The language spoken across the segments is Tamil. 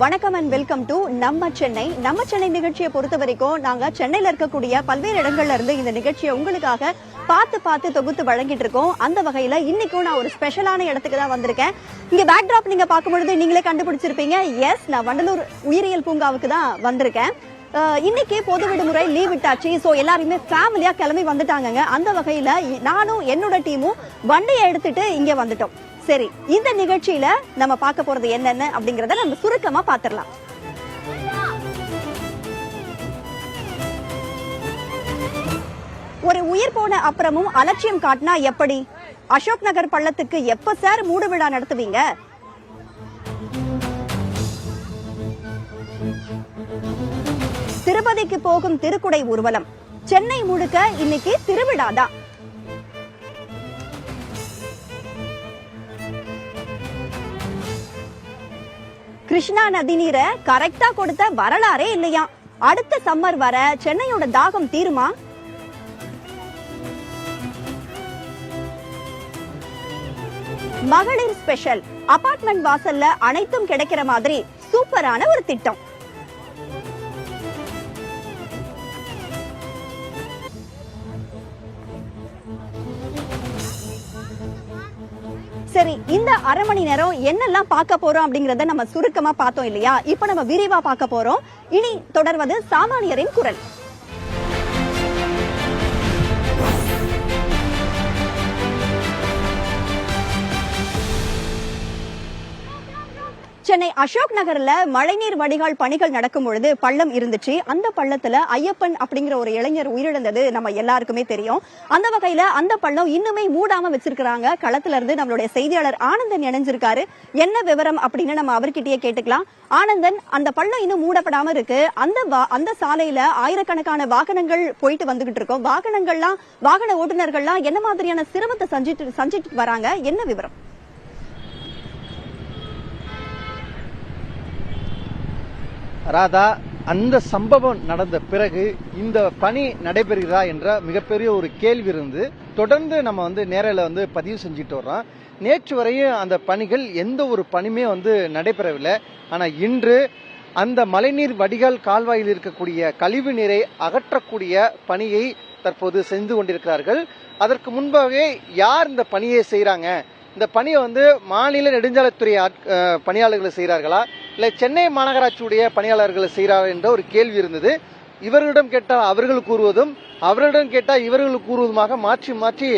வணக்கம் அண்ட் வெல்கம் டு நம்ம சென்னை நிகழ்ச்சியை பொறுத்த வரைக்கும் நாங்க சென்னையில இருக்கக்கூடிய பல்வேறு இடங்கள்ல இருந்து இந்த நிகழ்ச்சியை உங்களுக்காக பார்த்து தொகுத்து வழங்கிட்டு இருக்கோம். அந்த வகையில இன்னைக்கும் நான் ஒரு ஸ்பெஷலான இடத்துக்கு தான் வந்திருக்கேன். இங்க பேக்டிராப் நீங்க பார்க்கும்பொழுது நீங்களே கண்டுபிடிச்சிருப்பீங்க. எஸ், நான் வண்டலூர் உயிரியல் பூங்காவுக்கு தான் வந்திருக்கேன். இன்னைக்கு பொது விடுமுறை லீவ் விட்டாச்சு. சோ எல்லாருமே ஃபேமிலியா கிளம்பி வந்துட்டாங்க. அந்த வகையில நானும் என்னோட டீமும் வண்டியை எடுத்துட்டு இங்க வந்துட்டோம். சரி, இந்த நிகழ்ச்சியில நம்ம பார்க்க போறது என்னென்ன அப்படிங்கறத நம்ம சுருக்கமா பாத்திரலாம். ஒரு உயிர் போன அப்புறமும் அலட்சியம் காட்டினா எப்படி? அசோக் நகர் பள்ளத்துக்கு எப்ப சார் மூடு விழா நடத்துவீங்க? திருப்பதிக்கு போகும் திருக்குடை ஊர்வலம். சென்னை முழுக்க இன்னைக்கு திருவிழாதான். கிருஷ்ணா நதி நீரை கரெக்டா கொடுத்த வரலாறே இல்லையா? அடுத்த சம்மர் வர சென்னையோட தாகம் தீருமா? மகளிர் ஸ்பெஷல். அபார்ட்மெண்ட் வாசல்ல அனைத்தும் கிடைக்கிற மாதிரி சூப்பரான ஒரு திட்டம். சரி, இந்த அரை மணி நேரம் என்னெல்லாம் பார்க்க போறோம் அப்படிங்கறத நம்ம சுருக்கமா பார்த்தோம் இல்லையா? இப்ப நம்ம விரிவா பார்க்க போறோம். இனி தொடர்வது சாமானியரின் குரல். சென்னை அசோக் நகர்ல மழைநீர் வடிகால் பணிகள் நடக்கும் பொழுது பள்ளம் இருந்துச்சு. அந்த பள்ளத்துல ஐயப்பன் அப்படிங்கிற ஒரு இளைஞர் உயிரிழந்தது நம்ம எல்லாருக்குமே தெரியும். அந்த வகையில அந்த பள்ளம் இன்னுமே மூடாம வச்சிருக்காங்க. களத்துல இருந்து நம்மளுடைய செய்தியாளர் ஆனந்தன் இணைஞ்சிருக்காரு. என்ன விவரம் அப்படின்னு நம்ம அவர்கிட்டயே கேட்டுக்கலாம். ஆனந்தன், அந்த பள்ளம் இன்னும் மூடப்படாம இருக்கு. அந்த சாலையில ஆயிரக்கணக்கான வாகனங்கள் போயிட்டு வந்துகிட்டு இருக்கோம். வாகன ஓட்டுநர்கள்லாம் என்ன மாதிரியான சிரமத்தை சஞ்சிட்டு வராங்க? என்ன விவரம்? ராதா, அந்த சம்பவம் நடந்த பிறகு இந்த பணி நடைபெறுகிறதா என்ற மிகப்பெரிய ஒரு கேள்வி இருந்து தொடர்ந்து நம்ம நேரில் பதிவு செஞ்சுட்டு வர்றோம். நேற்று வரையும் அந்த பணிகள் எந்த ஒரு பணியுமே நடைபெறவில்லை. ஆனால் இன்று அந்த மழைநீர் வடிகால் கால்வாயில் இருக்கக்கூடிய கழிவு நீரை அகற்றக்கூடிய பணியை தற்போது செஞ்சு கொண்டிருக்கிறார்கள். அதற்கு முன்பாகவே யார் இந்த பணியை செய்யறாங்க, இந்த பணியை மாநில நெடுஞ்சாலைத்துறை பணியாளர்களை செய்கிறார்களா இல்லை சென்னை மாநகராட்சியுடைய பணியாளர்களை செய்கிறார்கள் என்ற ஒரு கேள்வி இருந்தது. இவர்களிடம் கேட்டால் அவர்கள் கூறுவதும் அவர்களிடம் கேட்டால் இவர்கள் கூறுவதுமாக மாற்றி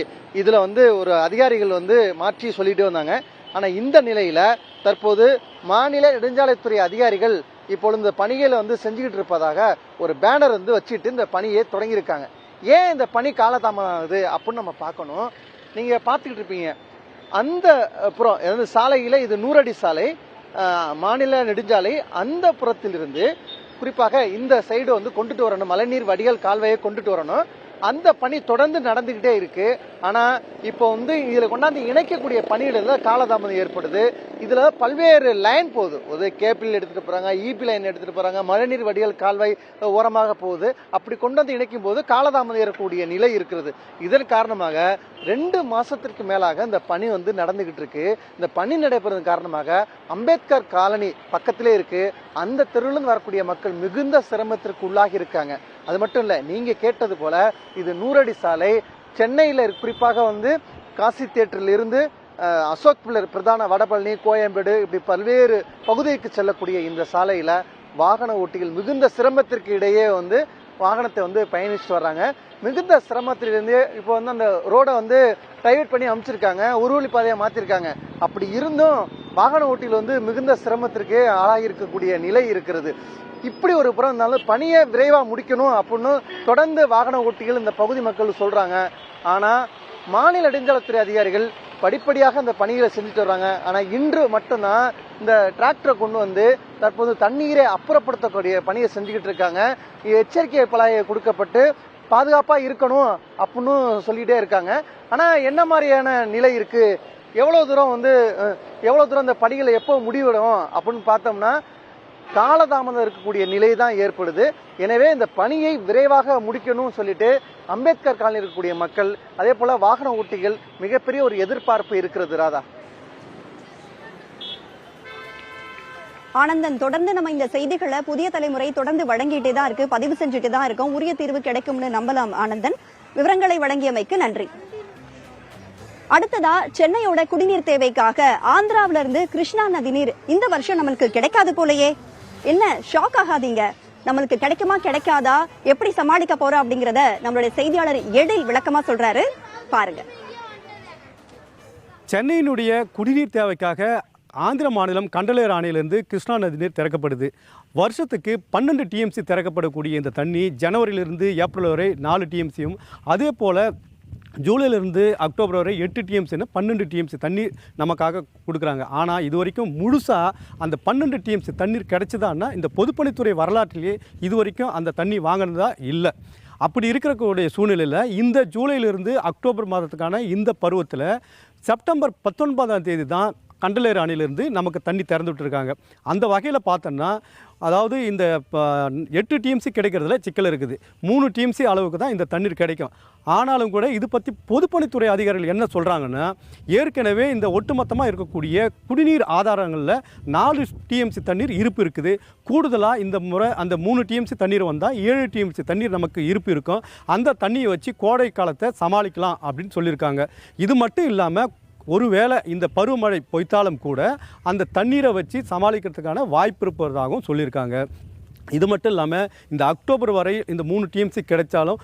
இதுல ஒரு அதிகாரிகள் மாற்றி சொல்லிட்டு வந்தாங்க. ஆனா இந்த நிலையில தற்போது மாநில நெடுஞ்சாலைத்துறை அதிகாரிகள் இப்பொழுது இந்த பணிகளை செஞ்சுக்கிட்டு இருப்பதாக ஒரு பேனர் வச்சுட்டு இந்த பணியை தொடங்கியிருக்காங்க. ஏன் இந்த பணி காலதாமதம் ஆகுது அப்படின்னு நம்ம பார்க்கணும். நீங்க பார்த்துக்கிட்டு இருப்பீங்க, அந்த புறம் சாலையில இது 100 அடி சாலை, மாநில நெடுஞ்சாலை. அந்த புறத்திலிருந்து குறிப்பாக இந்த சைடு கொண்டுட்டு வரணும், மழைநீர் வடிகால் கால்வாயை கொண்டுட்டு வரணும். அந்த பணி தொடர்ந்து நடந்துகிட்டே இருக்கு. ஆனா இப்போ இதுல கொண்டாந்து இணைக்கக்கூடிய பணியில காலதாமதம் ஏற்படுது. இதுல பல்வேறு லைன் போகுது. ஒரு கேபிள் எடுத்துட்டு போறாங்க, இபி லைன் எடுத்துட்டு போறாங்க, மழைநீர் வடிகால் கால்வாய் ஓரமாக போகுது. அப்படி கொண்டு வந்து இணைக்கும் போது காலதாமதம் ஏறக்கூடிய நிலை இருக்கிறது. இதன் காரணமாக 2 மாசத்திற்கு மேலாக இந்த பணி நடந்துகிட்டு இருக்கு. இந்த பணி நடைபெறது காரணமாக அம்பேத்கர் காலனி பக்கத்திலே இருக்கு. அந்த தெருவிலிருந்து வரக்கூடிய மக்கள் மிகுந்த சிரமத்திற்கு உள்ளாகி இருக்காங்க. அது மட்டும் இல்ல, நீங்க கேட்டது போல இது 100 அடி சாலை. சென்னையில குறிப்பாக காசி தியேட்டரில் இருந்து அசோக் பில்லர் பிரதான வடபழனி, கோயம்பேடு இப்படி பல்வேறு பகுதிக்கு செல்லக்கூடிய இந்த சாலையில வாகன ஓட்டிகள் மிகுந்த சிரமத்திற்கு இடையே வாகனத்தை பயணிச்சுட்டு வர்றாங்க. மிகுந்த சிரமத்திலிருந்து இப்போ அந்த ரோட டைவர்ட் பண்ணி அமைச்சிருக்காங்க, உருவழி பாதையா மாத்திருக்காங்க. அப்படி இருந்தும் வாகன ஓட்டிகள் மிகுந்த சிரமத்திற்கு ஆளாகி இருக்கக்கூடிய நிலை இருக்கிறது. இப்படி ஒரு புறம் இருந்தாலும் பணியை விரைவா முடிக்கணும் அப்படின்னு தொடர்ந்து வாகன ஓட்டிகள் இந்த பகுதி மக்கள் சொல்றாங்க. ஆனா மாநில நெடுஞ்சாலைத்துறை அதிகாரிகள் படிப்படியாக அந்த பணிகளை செஞ்சுட்டு வர்றாங்க. ஆனா இன்று மட்டும்தான் இந்த டிராக்டரை கொண்டு தற்போது தண்ணீரை அப்புறப்படுத்தக்கூடிய பணியை செஞ்சுக்கிட்டு இருக்காங்க. எச்சரிக்கை பலகை கொடுக்கப்பட்டு பாதுகாப்பா இருக்கணும் அப்படின்னு சொல்லிட்டே இருக்காங்க. ஆனா என்ன மாதிரியான நிலை இருக்கு, எவ்வளவு தூரம் இந்த பணிகளை எப்போ முடிவிடும் அப்படின்னு பார்த்தோம்னா காலதாமதம் இருக்கக்கூடிய நிலை தான் ஏற்படுது. எனவே இந்த பணியை விரைவாக முடிக்கணும்னு சொல்லிட்டு அம்பேத்கர் காலனியில் இருக்கக்கூடிய மக்கள், அதே போல வாகன ஓட்டிகள் மிகப்பெரிய ஒரு எதிர்பார்ப்பு இருக்கிறது. ராதா, ஆனந்தன், தொடர்ந்து நம்ம இந்த செய்திகளை புதிய தலைமுறை தொடர்ந்து வழங்கிட்டே தான் இருக்கு, பதிவு செஞ்சுட்டு தான் இருக்கோம். உரிய தீர்வு கிடைக்கும்னு நம்பலாம். ஆனந்தன், விவரங்களை வழங்கியமைக்கு நன்றி. அடுத்ததா, சென்னையோட குடிநீர் தேவைக்காக ஆந்திராவில இருந்து கிருஷ்ணா நதி நீர் இந்த வருஷம் நம்மளுக்கு கிடைக்காது போலயே. என்ன, ஷாக் ஆகாதீங்க. நம்மளுக்கு கிடைக்குமா கிடைக்காதா, எப்படி சமாளிக்க போறோம் அப்படிங்கறத நம்மளுடைய செய்தியாளர் எழில் விளக்கமா சொல்றாரு, பாருங்க. சென்னையினுடைய குடிநீர் தேவைக்காக ஆந்திர மாநிலம் கண்டலேறு அணையிலிருந்து கிருஷ்ணா நதி நீர் திறக்கப்படுது. வருஷத்துக்கு 12 டிஎம்சி திறக்கப்படக்கூடிய இந்த தண்ணி ஜனவரியிலிருந்து ஏப்ரல் வரை 4 டிஎம்சியும், அதே போல் ஜூலையிலிருந்து அக்டோபர் வரை 8 டிஎம்சின்னு 12 டிஎம்சி தண்ணீர் நமக்காக கொடுக்குறாங்க. ஆனால் இது வரைக்கும் முழுசாக அந்த 12 டிஎம்சி தண்ணீர் கிடைச்சதான்னா இந்த பொதுப்பணித்துறை வரலாற்றிலேயே இது வரைக்கும் அந்த தண்ணி வாங்கினதா இல்லை. அப்படி இருக்கக்கூடிய சூழ்நிலையில் இந்த ஜூலையிலிருந்து அக்டோபர் மாதத்துக்கான இந்த பருவத்தில் செப்டம்பர் 19ஆம் தேதி தான் கண்டலேறு அணையிலிருந்து நமக்கு தண்ணி திறந்து விட்டுருக்காங்க. அந்த வகையில் பார்த்தோன்னா, அதாவது இந்த 8 டிஎம்சி கிடைக்கிறதுல சிக்கல் இருக்குது. 3 டிஎம்சி அளவுக்கு தான் இந்த தண்ணீர் கிடைக்கும். ஆனாலும் கூட இது பற்றி பொதுப்பணித்துறை அதிகாரிகள் என்ன சொல்கிறாங்கன்னா, ஏற்கனவே இந்த ஒட்டுமொத்தமாக இருக்கக்கூடிய குடிநீர் ஆதாரங்களில் 4 டிஎம்சி தண்ணீர் இருப்பு இருக்குது. கூடுதலாக இந்த முறை அந்த 3 டிஎம்சி தண்ணீர் வந்தால் 7 டிஎம்சி தண்ணீர் நமக்கு இருப்பு இருக்கும். அந்த தண்ணியை வச்சு கோடை காலத்தை சமாளிக்கலாம் அப்படின்னு சொல்லியிருக்காங்க. இது மட்டும் இல்லாமல், ஒருவேளை இந்த பருவமழை பொய்த்தாலும் கூட அந்த தண்ணீரை வச்சு சமாளிக்கிறதுக்கான வாய்ப்பு இருப்பதாகவும் சொல்லியிருக்காங்க. இது மட்டும் இல்லாமல், இந்த அக்டோபர் வரை இந்த 3 டிஎம்சி கிடைச்சாலும்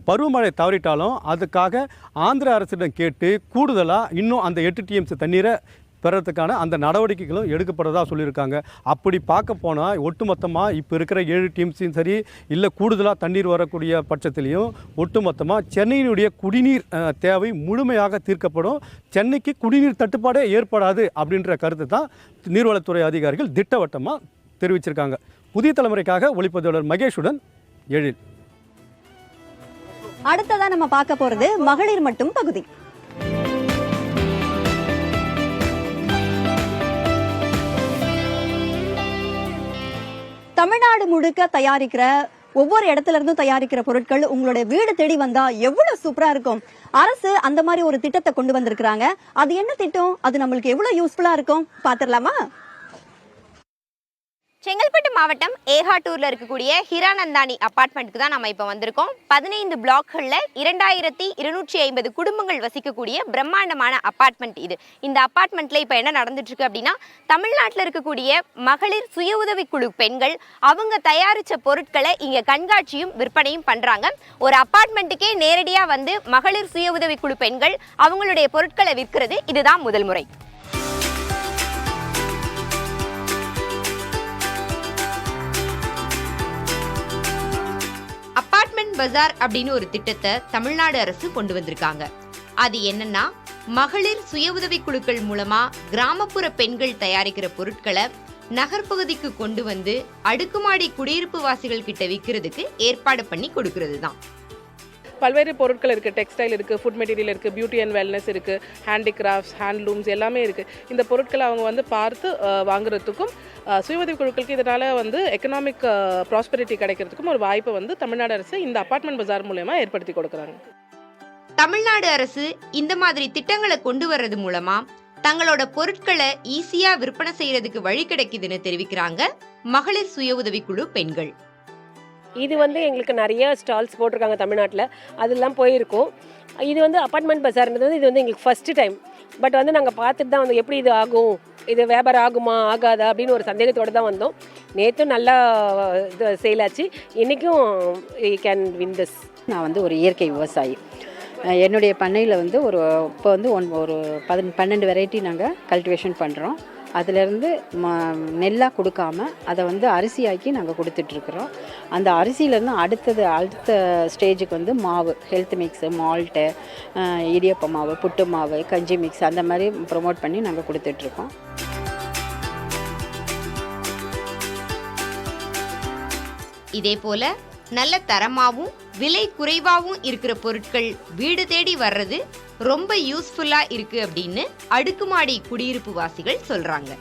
பருவமழை தவறிட்டாலும் அதுக்காக ஆந்திர அரசிடம் கேட்டு கூடுதலாக இன்னும் அந்த 8 டிஎம்சி தண்ணீரை பெறத்துக்கான அந்த நடவடிக்கைகளும் எடுக்கப்படுறதா சொல்லியிருக்காங்க. அப்படி பார்க்க போனால் ஒட்டுமொத்தமாக இப்போ இருக்கிற 7 டிஎம்சியும் சரி, இல்லை கூடுதலாக தண்ணீர் வரக்கூடிய பட்சத்திலையும் ஒட்டுமொத்தமாக சென்னையினுடைய குடிநீர் தேவை முழுமையாக தீர்க்கப்படும். சென்னைக்கு குடிநீர் தட்டுப்பாடே ஏற்படாது அப்படின்ற கருத்து தான் நீர்வளத்துறை அதிகாரிகள் திட்டவட்டமாக தெரிவிச்சிருக்காங்க. புதிய தலைமுறைக்காக ஒளிப்பதிவாளர் மகேஷுடன் எழில். அடுத்ததா நம்ம பார்க்க போறது மகளிர் மட்டும் பகுதி. தமிழ்நாடு முழுக்க தயாரிக்கிற, ஒவ்வொரு இடத்துல இருந்தும் தயாரிக்கிற பொருட்கள் உங்களுடைய வீடு தேடி வந்தா எவ்வளவு சூப்பரா இருக்கும். அரசு அந்த மாதிரி ஒரு திட்டத்தை கொண்டு வந்திருக்காங்க. அது என்ன திட்டம், அது நம்மளுக்கு எவ்வளவு யூஸ்ஃபுல்லா இருக்கும் பாத்திரலாமா? செங்கல்பட்டு மாவட்டம் ஏகாட்டூர்ல இருக்கக்கூடிய ஹிரானந்தானி அபார்ட்மெண்ட்டுக்கு தான் நம்ம இப்போ வந்திருக்கோம். 15 பிளாக்களில் 2250 குடும்பங்கள் வசிக்கக்கூடிய பிரம்மாண்டமான அபார்ட்மெண்ட் இது. இந்த அபார்ட்மெண்ட்ல இப்போ என்ன நடந்துட்டு இருக்கு அப்படின்னா, தமிழ்நாட்டில் இருக்கக்கூடிய மகளிர் சுய உதவி குழு பெண்கள் அவங்க தயாரிச்ச பொருட்களை இங்க கண்காட்சியும் விற்பனையும் பண்றாங்க. ஒரு அபார்ட்மெண்ட்டுக்கே நேரடியாக வந்து மகளிர் சுய உதவி குழு பெண்கள் அவங்களுடைய பொருட்களை விற்கிறது இதுதான் முதல் முறை. அபார்ட்மெண்ட் பஜார் அப்படின்னு ஒரு திட்டத்தை தமிழ்நாடு அரசு கொண்டு வந்திருக்காங்க. அது என்னன்னா, மகளிர் சுய உதவி குழுக்கள் மூலமா கிராமப்புற பெண்கள் தயாரிக்கிற பொருட்களை நகர்பகுதிக்கு கொண்டு வந்து அடுக்குமாடி குடியிருப்பு வாசிகள் கிட்ட விற்கிறதுக்கு ஏற்பாடு பண்ணி கொடுக்கறது தான். பல்வேறு பொருட்கள் இருக்குது. டெக்ஸ்டைல் இருக்குது, ஃபுட் மெட்டீரியல் இருக்குது, பியூட்டி அண்ட் வெல்னஸ் இருக்குது, ஹேண்டிகிராஃப்ட்ஸ், ஹேண்ட்லூம்ஸ் எல்லாமே இருக்குது. இந்த பொருட்களை அவங்க வந்து பார்த்து வாங்குறதுக்கும் சுய உதவி குழுக்களுக்கு இதனால் வந்து எக்கனாமிக் ப்ராஸ்பெரிட்டி கிடைக்கிறதுக்கும் ஒரு வாய்ப்பை வந்து தமிழ்நாடு அரசு இந்த அபார்ட்மெண்ட் பஜார் மூலமா ஏற்படுத்தி கொடுக்குறாங்க. தமிழ்நாடு அரசு இந்த மாதிரி திட்டங்களை கொண்டு வர்றது மூலமா தங்களோட பொருட்களை ஈஸியா விற்பனை செய்யறதுக்கு வழி கிடைக்குதுன்னு தெரிவிக்கிறாங்க மகளிர் சுய உதவி குழு பெண்கள். இது வந்து எங்களுக்கு நிறைய ஸ்டால்ஸ் போட்டிருக்காங்க தமிழ்நாட்டில், அதெல்லாம் போயிருக்கோம். இது வந்து அப்பார்ட்மெண்ட் பஜார்ன்றது வந்து இது வந்து எங்களுக்கு ஃபஸ்ட்டு டைம். பட் வந்து நாங்கள் பார்த்துட்டு தான் வந்து எப்படி இது ஆகும், இது வியாபாரம் ஆகுமா ஆகாதா அப்படின்னு ஒரு சந்தேகத்தோடு தான் வந்தோம். நேற்றும் நல்லா இது சேலாச்சு, இன்றைக்கும் கேன் வின் திஸ். நான் வந்து ஒரு இயற்கை விவசாயி. என்னுடைய பண்ணையில் வந்து இப்போ வந்து ஒரு 12 வெரைட்டி நாங்கள் கல்டிவேஷன் பண்ணுறோம். அதிலேருந்து நெல்லாக கொடுக்காம அதை வந்து அரிசியாக்கி நாங்கள் கொடுத்துட்ருக்குறோம். அந்த அரிசியிலேருந்து அடுத்த ஸ்டேஜுக்கு வந்து மாவு, ஹெல்த் மிக்ஸு, மால்ட்டு, இடியப்ப மாவு, புட்டு மாவு, கஞ்சி மிக்ஸ் அந்த மாதிரி ப்ரொமோட் பண்ணி நாங்கள் கொடுத்துட்ருக்கோம். இதே போல நல்ல தரமாகவும் விலை குறைவாகவும் இருக்கிற பொருட்கள் வீடு தேடி வர்றது ரொம்ப யூஸ்ஃபுல்லா இருக்கு அப்படின்னு அடுக்குமாடி குடியிருப்பு வாசிகள் சொல்றாங்க.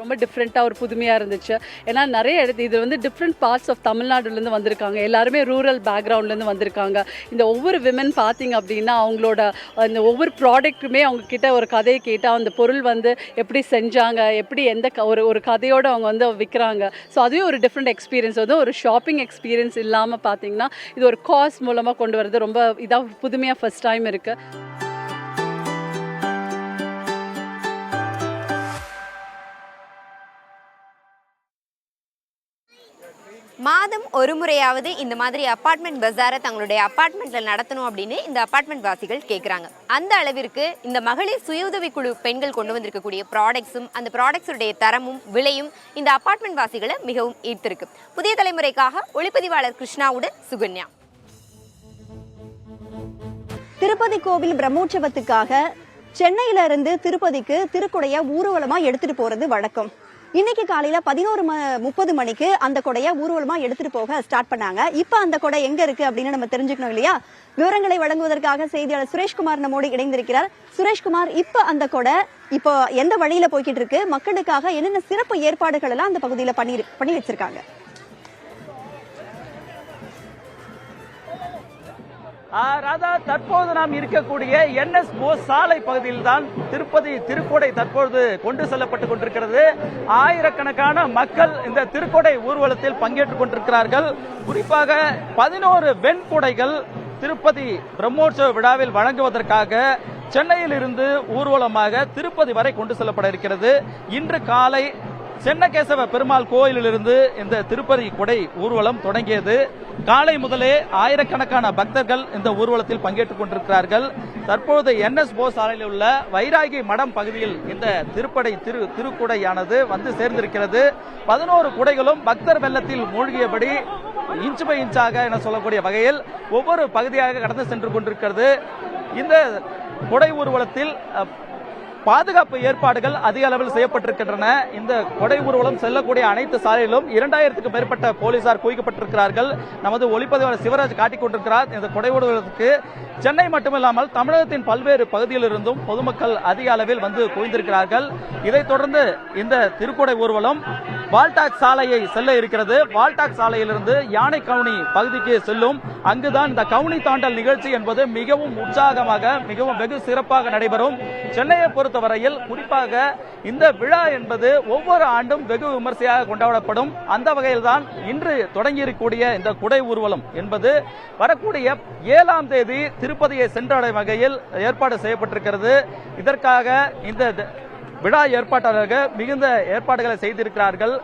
ரொம்ப டிஃப்ரெண்ட்டாக ஒரு புதுமையாக இருந்துச்சு. ஏன்னா நிறைய இது வந்து டிஃப்ரெண்ட் பார்ட்ஸ் ஆஃப் தமிழ்நாடுலேருந்து வந்திருக்காங்க. எல்லாருமே ரூரல் பேக்ரவுண்ட்லேருந்து வந்திருக்காங்க. இந்த ஒவ்வொரு விமன் பார்த்தீங்க அப்படின்னா அவங்களோட அந்த ஒவ்வொரு ப்ராடக்ட்டுமே அவங்க கிட்ட ஒரு கதையை கேட்டால் அந்த பொருள் வந்து எப்படி செஞ்சாங்க, எப்படி எந்த ஒரு கதையோடு அவங்க வந்து விற்கிறாங்க. ஸோ அதுவே ஒரு டிஃப்ரெண்ட் எக்ஸ்பீரியன்ஸ். வந்து ஒரு ஷாப்பிங் எக்ஸ்பீரியன்ஸ் இல்லாமல் பார்த்தீங்கன்னா இது ஒரு காஸ் மூலமாக கொண்டு வரது ரொம்ப இதாக புதுமையாக ஃபர்ஸ்ட் டைம் இருக்குது. மாதம் ஒரு முறையாவது இந்த மாதிரி அப்பார்ட்மெண்ட் பஜாரை தங்களுடைய அப்பார்ட்மெண்ட்டில் நடத்தணும் அப்படின்னு இந்த அப்பார்ட்மெண்ட் வாசிகள் கேட்குறாங்க. அந்த அளவிற்கு இந்த மகளிர் சுய உதவிக்குழு பெண்கள் கொண்டு வந்திருக்கக்கூடிய ப்ராடக்ட்ஸும் அந்த ப்ராடக்ட்ஸுடைய தரமும் விலையும் இந்த அப்பார்ட்மெண்ட் வாசிகளை மிகவும் ஈர்த்திருக்கு. புதிய தலைமுறைக்காக ஒளிப்பதிவாளர் கிருஷ்ணாவுடன் சுகன்யா. திருப்பதி கோவில் பிரம்மோற்சவத்துக்காக சென்னையில இருந்து திருப்பதிக்கு திருக்குடைய ஊர்வலமா எடுத்துட்டு போறது வழக்கம். இன்னைக்கு காலையில 11:30 மணிக்கு அந்த கொடையை ஊர்வலமா எடுத்துட்டு போக ஸ்டார்ட் பண்ணாங்க. இப்ப அந்த கொடை எங்க இருக்கு அப்படின்னு நம்ம தெரிஞ்சுக்கணும் இல்லையா? விவரங்களை வழங்குவதற்காக செய்தியாளர் சுரேஷ்குமார் நம்மோடு இணைந்திருக்கிறார். சுரேஷ்குமார், இப்ப அந்த கொடை இப்போ எந்த வழியில போய்கிட்டு இருக்கு? மக்களுக்காக என்னென்ன சிறப்பு ஏற்பாடுகள் எல்லாம் அந்த பகுதியில பண்ணி வச்சிருக்காங்க? ராதா, தற்போது நாம் இருக்கக்கூடிய என்எஸ் போஸ் சாலை பகுதியில் தான் திருப்பதி திருக்கோடை தற்போது கொண்டு செல்லப்பட்டுக் கொண்டிருக்கிறது. ஆயிரக்கணக்கான மக்கள் இந்த திருக்கோடை ஊர்வலத்தில் பங்கேற்றுக் கொண்டிருக்கிறார்கள். குறிப்பாக 11 வெண்குடைகள் திருப்பதி பிரம்மோற்சவ விழாவில் வழங்குவதற்காக சென்னையில் இருந்து ஊர்வலமாக திருப்பதி வரை கொண்டு செல்லப்பட இருக்கிறது. இன்று காலை சென்னகேசவ பெருமாள் கோயிலிலிருந்து இந்த திருப்பதி கொடை ஊர்வலம் தொடங்கியது. காலை முதலே ஆயிரக்கணக்கான பக்தர்கள் இந்த ஊர்வலத்தில் பங்கேற்றுக் கொண்டிருக்கிறார்கள். தற்போது என்எஸ் போஸ் சாலையில் உள்ள வைராகி மடம் பகுதியில் இந்த திருக்குடையானது வந்து சேர்ந்திருக்கிறது. 11 குடைகளும் பக்தர் வெள்ளத்தில் மூழ்கியபடி இன்ச் பை இன்ச்சாக என சொல்லக்கூடிய வகையில் ஒவ்வொரு பகுதியாக கடந்து சென்று கொண்டிருக்கிறது. இந்த கொடை ஊர்வலத்தில் பாதுகாப்பு ஏற்பாடுகள் அதிக அளவில் செய்யப்பட்டிருக்கின்றன. இந்த கொடை ஊர்வலம் செல்லக்கூடிய அனைத்து சாலையிலும் 2000க்கும் மேற்பட்ட போலீசார் குவிக்கப்பட்டிருக்கிறார்கள். நமது ஒளிப்பதிவாளர் சிவராஜ் காட்டிக் கொண்டிருக்கிறார். இந்த கொடை ஊர்வலத்துக்கு சென்னை மட்டுமில்லாமல் தமிழகத்தின் பல்வேறு பகுதியிலிருந்தும் பொதுமக்கள் அதிக அளவில் வந்து குவிந்திருக்கிறார்கள். இதைத் தொடர்ந்து இந்த திருக்கொடை ஊர்வலம் வால்டாக் சாலையை செல்ல இருக்கிறது. வால்டாக் சாலையிலிருந்து யானை கவுனி பகுதிக்கு செல்லும். அங்குதான் இந்த கவுனி தாண்டல் நிகழ்ச்சி என்பது மிகவும் உற்சாகமாக மிகவும் வெகு சிறப்பாக நடைபெறும். சென்னையை பொறுத்தவரையில் குறிப்பாக இந்த விழா என்பது ஒவ்வொரு ஆண்டும் வெகு விமர்சையாக கொண்டாடப்படும். அந்த வகையில் தான் இன்று தொடங்கியிருக்கக்கூடிய இந்த குடை ஊர்வலம் என்பது வரக்கூடிய 7ஆம் தேதி திருப்பதியை சென்றடையும் வகையில் ஏற்பாடு செய்யப்பட்டிருக்கிறது. இதற்காக இந்த விழா ஏற்பாட்டாளர்கள் மிகுந்த ஏற்பாடுகளை செய்திருக்கிறார்கள்.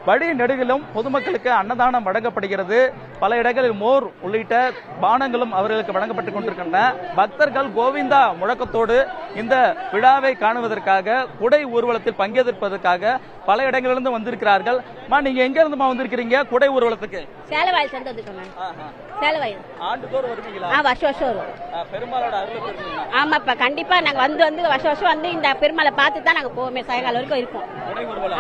வழி நெடுகிலும் பொதுமக்களுக்கு அன்னதானம் வழங்கப்படுகிறது. பல இடங்களில் மோர் உள்ளிட்ட பானங்களும் அவர்களுக்கு வழங்கப்பட்டுக் கொண்டிருக்கின்றன. பக்தர்கள் கோவிந்தா முழக்கத்தோடு இந்த விழாவை காணுவதற்காக குடை ஊர்வலத்தில் பங்கேற்பதற்காக பல இடங்களிலிருந்து வந்திருக்கிறார்கள். நீங்க எங்க இருந்துமா வந்திருக்கிறீங்க குடை ஊர்வலத்துக்கு? சேலவாயில் சேர்ந்து வந்துருக்கோம். சேலவாயில் ஆண்டுதோறும் வருவீங்களா? வருஷம் வருஷம் வரும். பெருமாளோட அருள் பெறுவீங்களா? ஆமாப்பா, கண்டிப்பா நாங்க வந்து வருஷம் வருஷம் வந்து இந்த பெருமாளை பார்த்து தான் நாங்க போவோமே. சாயங்காலம் வரைக்கும் இருப்போம்.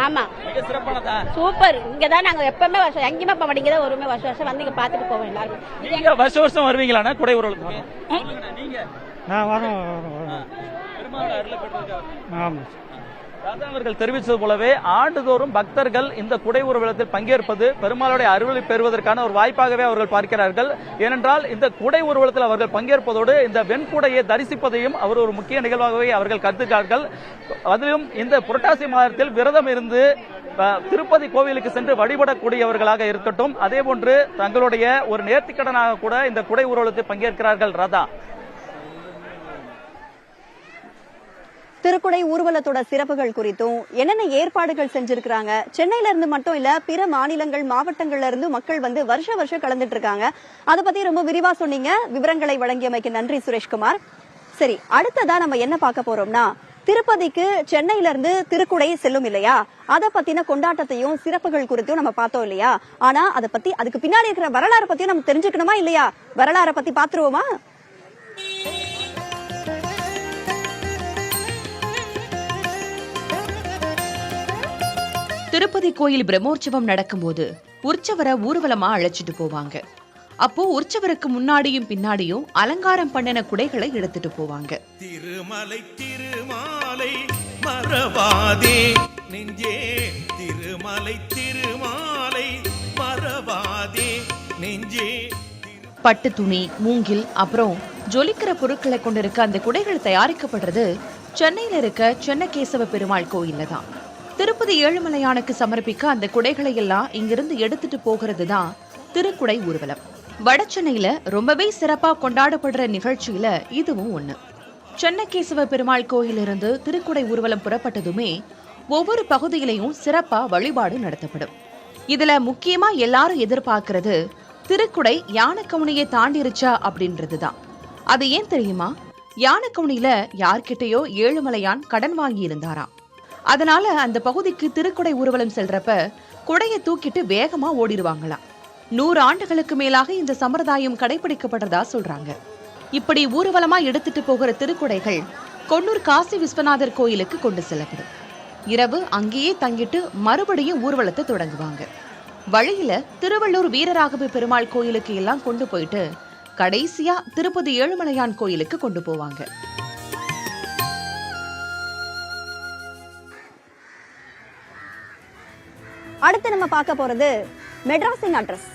ஆமா, மிக சிறப்பானதா? சூப்பர். இங்கதான் நாங்க எப்பவுமே வருஷம் எங்கேயுமே போக மாட்டேங்குது. ஒருமே வருஷம் வருஷம் வந்து இங்க பார்த்துட்டு போவோம் எல்லாருமே. நீங்க வருஷம் வருஷம் வருவீங்களா குடை ஊர்வலத்துக்கு? நீங்க நான் வரோம். பெருமாளோட அருள் பெறுவீங்க. அவர்கள் தெரிவித்தது போலவே ஆண்டுதோறும் பக்தர்கள் இந்த குடை ஊர்வலத்தில் பங்கேற்பது பெருமாளுடைய அருளை பெறுவதற்கான ஒரு வாய்ப்பாகவே அவர்கள் பார்க்கிறார்கள். ஏனென்றால் இந்த குடை ஊர்வலத்தில் அவர்கள் பங்கேற்பதோடு இந்த வெண்குடையை தரிசிப்பதையும் அவர் ஒரு முக்கிய நிகழ்வாகவே அவர்கள் கருதுகிறார்கள். அதிலும் இந்த புரட்டாசி மாதத்தில் விரதம் இருந்து திருப்பதி கோவிலுக்கு சென்று வழிபடக்கூடியவர்களாக இருக்கட்டும், அதே போன்று தங்களுடைய ஒரு நேர்த்திக்கடனாக கூட இந்த குடை ஊர்வலத்தில் பங்கேற்கிறார்கள். ராதா, திருக்குடை ஊர்வலத்தோட சிறப்புகள் குறித்தும் என்னென்ன ஏற்பாடுகள் செஞ்சிருக்காங்க, சென்னையில இருந்து மட்டும் இல்ல பிற மாநிலங்கள் மாவட்டங்கள்ல இருந்து மக்கள் வந்து வருஷம் கலந்துட்டு இருக்காங்க, அதை பத்தி ரொம்ப விரிவா சொன்னீங்க. விவரங்களை வழங்கியமைக்கு நன்றி சுரேஷ்குமார். சரி, அடுத்ததா நம்ம என்ன பார்க்க போறோம்னா, திருப்பதிக்கு சென்னையில இருந்து திருக்குடை செல்லும் இல்லையா, அதை பத்தின கொண்டாட்டத்தையும் சிறப்புகள் குறித்தும் நம்ம பார்த்தோம் இல்லையா. ஆனா அதை பத்தி அதுக்கு பின்னாடி இருக்கிற வரலாறு பத்தியும் நம்ம தெரிஞ்சுக்கணுமா இல்லையா? வரலாறை பத்தி பாத்துருவோமா? திருப்பதி கோயில் பிரம்மோற்சவம் நடக்கும்போது உற்சவரை ஊர்வலமா அழைச்சிட்டு போவாங்க. அப்போ உற்சவருக்கு முன்னாடியும் பின்னாடியும் அலங்காரம் பண்ணின குடைகளை எடுத்துட்டு போவாங்க. திருமலை திருமாலை மறவாதே நெஞ்சே திருமலை திருமாலை மறவாதே நெஞ்சே. பட்டு துணி, மூங்கில், அப்புறம் ஜொலிக்கிற பொருட்களை கொண்டிருக்க அந்த குடைகள் தயாரிக்கப்படுறது சென்னையில இருக்க சென்னகேசவ பெருமாள் கோயில்ல தான். திருப்பதி ஏழுமலையானுக்கு சமர்ப்பிக்க அந்த குடைகளை எல்லாம் இங்கிருந்து எடுத்துட்டு போகிறது தான் திருக்குடை ஊர்வலம். வட சென்னையில ரொம்பவே சிறப்பா கொண்டாடப்படுற நிகழ்ச்சியில இதுவும் ஒண்ணு. சென்னகேசவ பெருமாள் கோயிலிருந்து திருக்குடை ஊர்வலம் புறப்பட்டதுமே ஒவ்வொரு பகுதியிலையும் சிறப்பா வழிபாடு நடத்தப்படும். இதுல முக்கியமா எல்லாரும் எதிர்பார்க்கிறது திருக்குடை யானைக்கவுனியை தாண்டிருச்சா அப்படின்றதுதான். அது ஏன் தெரியுமா? யானைக்கவுனியில யார்கிட்டயோ ஏழுமலையான் கடன் வாங்கி இருந்தாராம். அதனால அந்த பகுதிக்கு திருக்குடை ஊர்வலம் செல்றப்ப குடையை தூக்கிட்டு வேகமா ஓடிடுவாங்களாம். 100 ஆண்டுகளுக்கு மேலாக இந்த சம்பிரதாயம் கடைபிடிக்கப்படுறதா சொல்றாங்க. இப்படி ஊர்வலமா எடுத்துட்டு போகிற திருக்குடைகள் கொன்னூர் காசி விஸ்வநாதர் கோயிலுக்கு கொண்டு செல்லப்படும். இரவு அங்கேயே தங்கிட்டு மறுபடியும் ஊர்வலத்தை தொடங்குவாங்க. வழியில திருவள்ளூர் வீரராகவ பெருமாள் கோயிலுக்கு எல்லாம் கொண்டு போயிட்டு கடைசியா திருப்பதி ஏழுமலையான் கோயிலுக்கு கொண்டு போவாங்க. அடுத்து நம்ம பார்க்க போறது மெட்ராஸின் அட்ரஸ்.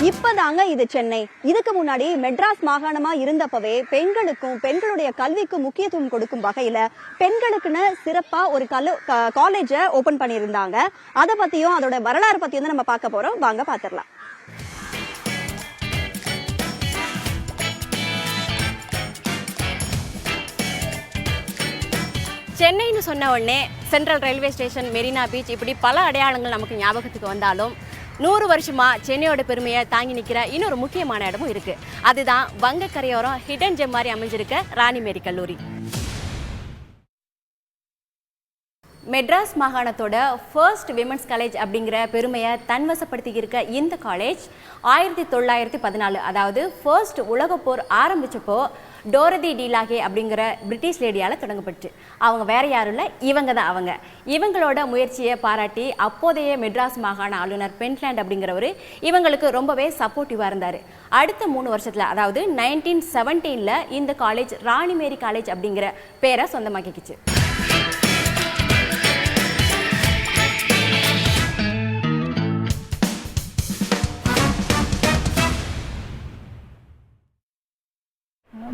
இப்பதாங்க இது சென்னை. இதுக்கு முன்னாடி மெட்ராஸ் மாகாணமா இருந்தப்பவே பெண்களுக்கும் பெண்களுடைய கல்விக்கும் முக்கியத்துவம் கொடுக்கும் வகையில பெண்களுக்குன்னு சிறப்பா ஒரு காலேஜ ஓபன் பண்ணியிருந்தாங்க. அதை பத்தியும் அதோட வரலாறு பத்தியும் தான் நம்ம பார்க்க போறோம். வாங்க பாத்திரலாம். சென்னைன்னு சொன்ன உடனே central railway station, Marina beach, இப்படி பல அடையாளங்கள் நமக்கு ஞாபகத்துக்கு வந்தாலும் 100 வருஷமா சென்னையோட பெருமையை தாங்கி நிற்கிற இன்னொரு முக்கியமான இடமும் இருக்கு. அதுதான் வங்கக்கரையோரம் ஹிடன் ஜெம் மாதிரி அமைஞ்சிருக்க ராணிமேரி கல்லூரி. மெட்ராஸ் மாகாணத்தோட ஃபர்ஸ்ட் விமென்ஸ் காலேஜ் அப்படிங்கிற பெருமையை தன்வசப்படுத்தி இருக்க இந்த காலேஜ் 1914, அதாவது ஃபர்ஸ்ட் உலகப்போர் ஆரம்பிச்சப்போ டோரதி டீலாகே அப்படிங்கிற பிரிட்டிஷ் லேடியால் தொடங்கப்பட்டு. அவங்க வேற யாரும் இல்லை, இவங்க தான். இவங்களோட முயற்சியை பாராட்டி அப்போதைய மெட்ராஸ் மாகாண ஆளுநர் பென்ட்லேண்ட் அப்படிங்கிறவர் இவங்களுக்கு ரொம்பவே சப்போர்ட்டிவாக இருந்தார். அடுத்த 3 வருஷத்தில், அதாவது 1917 இந்த காலேஜ் ராணிமேரி காலேஜ் அப்படிங்கிற பேரை சொந்தமாக்கிக்கிச்சு.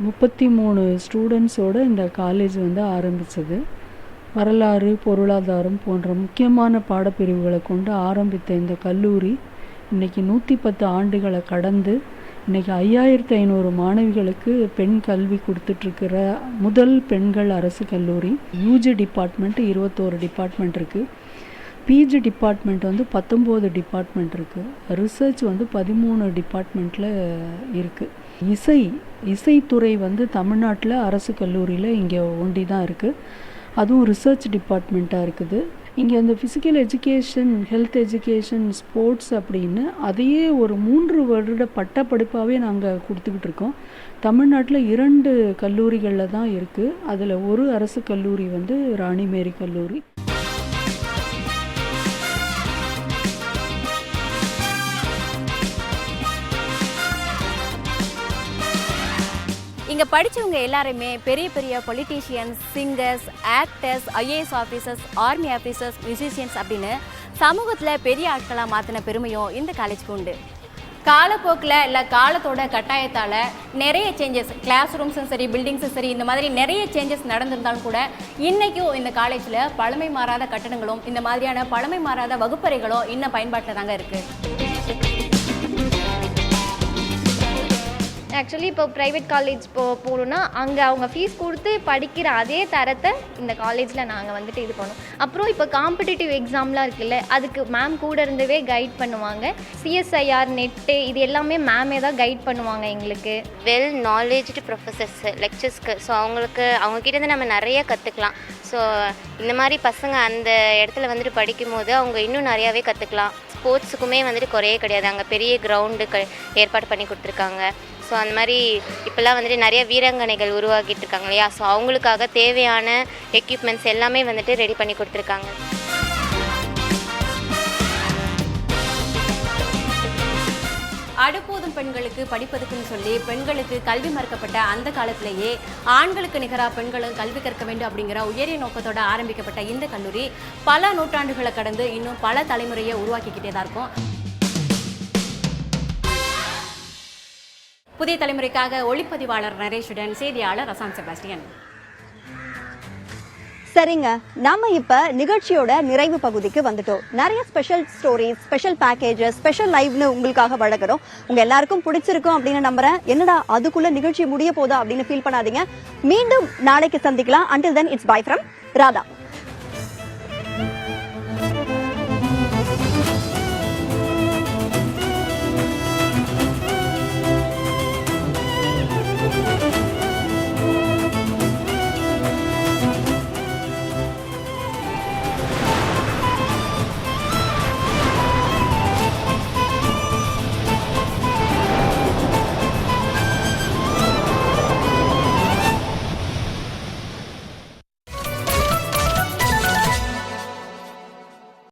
முப்பத்தி 3 ஸ்டூடெண்ட்ஸோடு இந்த காலேஜ் வந்து ஆரம்பித்தது. வரலாறு, பொருளாதாரம் போன்ற முக்கியமான பாடப்பிரிவுகளை கொண்டு ஆரம்பித்த இந்த கல்லூரி இன்றைக்கி 110 ஆண்டுகளை கடந்து இன்றைக்கி 5500 மாணவிகளுக்கு பெண் கல்வி கொடுத்துட்ருக்கிற முதல் பெண்கள் அரசு கல்லூரி. யூஜி டிபார்ட்மெண்ட் 21 டிபார்ட்மெண்ட் இருக்குது. பிஜி டிபார்ட்மெண்ட் வந்து 19 டிபார்ட்மெண்ட் இருக்குது. ரிசர்ச் வந்து 13 டிபார்ட்மெண்ட்டில் இருக்குது. இசைத்துறை வந்து தமிழ்நாட்டில் அரசு கல்லூரியில் இங்கே ஒண்டி தான் இருக்குது. அதுவும் ரிசர்ச் டிபார்ட்மெண்ட்டாக இருக்குது. இங்கே அந்த physical education, health education, sports அப்படின்னு அதையே ஒரு 3 வருட பட்டப்படிப்பாகவே நாங்கள் கொடுத்துக்கிட்டு இருக்கோம். தமிழ்நாட்டில் 2 கல்லூரிகளில் தான் இருக்குது. அதில் ஒரு அரசு கல்லூரி வந்து ராணிமேரி கல்லூரி. இங்கே படித்தவங்க எல்லாருமே பெரிய பெரிய politicians, singers, actors, IAS officers, army officers, musicians அப்படின்னு சமூகத்தில் பெரிய ஆட்களாக மாற்றின பெருமையும் இந்த காலேஜுக்கு உண்டு. காலப்போக்கில் இல்லை காலத்தோட கட்டாயத்தால் நிறைய சேஞ்சஸ், கிளாஸ் ரூம்ஸும் சரி, பில்டிங்ஸும் சரி, இந்த மாதிரி நிறைய சேஞ்சஸ் நடந்திருந்தாலும் கூட இன்றைக்கும் இந்த காலேஜில் பழமை மாறாத கட்டடங்களும் இந்த மாதிரியான பழமை மாறாத வகுப்பறைகளும் இன்னும் பயன்பாட்டில் தாங்க இருக்குது. ஆக்சுவலி இப்போ ப்ரைவேட் காலேஜ் போகணுன்னா அங்கே அவங்க ஃபீஸ் கொடுத்து படிக்கிற அதே தரத்தை இந்த காலேஜில் நாங்கள் வந்துட்டு இது பண்ணுவோம். அப்புறம் இப்போ காம்படிட்டிவ் எக்ஸாம்லாம் இருக்குல்ல, அதுக்கு மேம் கூட இருந்தவே கைட் பண்ணுவாங்க. சிஎஸ்ஐஆர், நெட்டு, இது எல்லாமே மேமே தான் கைட் பண்ணுவாங்க எங்களுக்கு. வெல் நாலேஜ்டு ப்ரொஃபஸர்ஸ் லெக்சர்ஸ்க்கு, ஸோ அவங்கக்கிட்டேருந்து நம்ம நிறைய கற்றுக்கலாம். ஸோ இந்த மாதிரி பசங்க அந்த இடத்துல வந்துட்டு படிக்கும்போது அவங்க இன்னும் நிறையாவே கற்றுக்கலாம். ஸ்போர்ட்ஸுக்குமே வந்துட்டு குறையே கிடையாது. அங்கே பெரிய கிரவுண்டு ஏற்பாடு பண்ணி கொடுத்துருக்காங்க. ஸோ அந்த மாதிரி இப்போல்லாம் வந்துட்டு நிறைய வீராங்கனைகள் உருவாக்கிட்டு இருக்காங்க இல்லையா, ஸோ அவங்களுக்காக தேவையான எக்யூப்மெண்ட்ஸ் எல்லாமே வந்துட்டு ரெடி பண்ணி கொடுத்துருக்காங்க. அடுப்போதும் பெண்களுக்கு படிப்பதுக்குன்னு சொல்லி பெண்களுக்கு கல்வி மறுக்கப்பட்ட அந்த காலத்திலேயே ஆண்களுக்கு நிகராக பெண்களும் கல்வி கற்க வேண்டும் அப்படிங்கிற உயரிய நோக்கத்தோட ஆரம்பிக்கப்பட்ட இந்த கல்லூரி பல நூற்றாண்டுகளை கடந்து இன்னும் பல தலைமுறையை உருவாக்கிக்கிட்டே தான் இருக்கும். புதிய தலைமுறைக்காக ஒளிப்பதிவாளர் நரேஷுடன் செய்தியாளர் ரசாம் செபாஸ்டியன். சரிங்க, நாம இப்ப நிகழ்ச்சியோட நிறைவு பகுதிக்கு வந்துட்டோம். நிறைய special stories, special packages, special லைவ்னு உங்களுக்காக வழங்குறோம். உங்க எல்லாருக்கும் பிடிச்சிருக்கும் அப்படின்னு நம்புறேன். என்னடா அதுக்குள்ள நிகழ்ச்சி முடிய போதா அப்படின்னு ஃபீல் பண்ணாதீங்க. மீண்டும் நாளைக்கு சந்திக்கலாம். Until then, it's bye from Radha.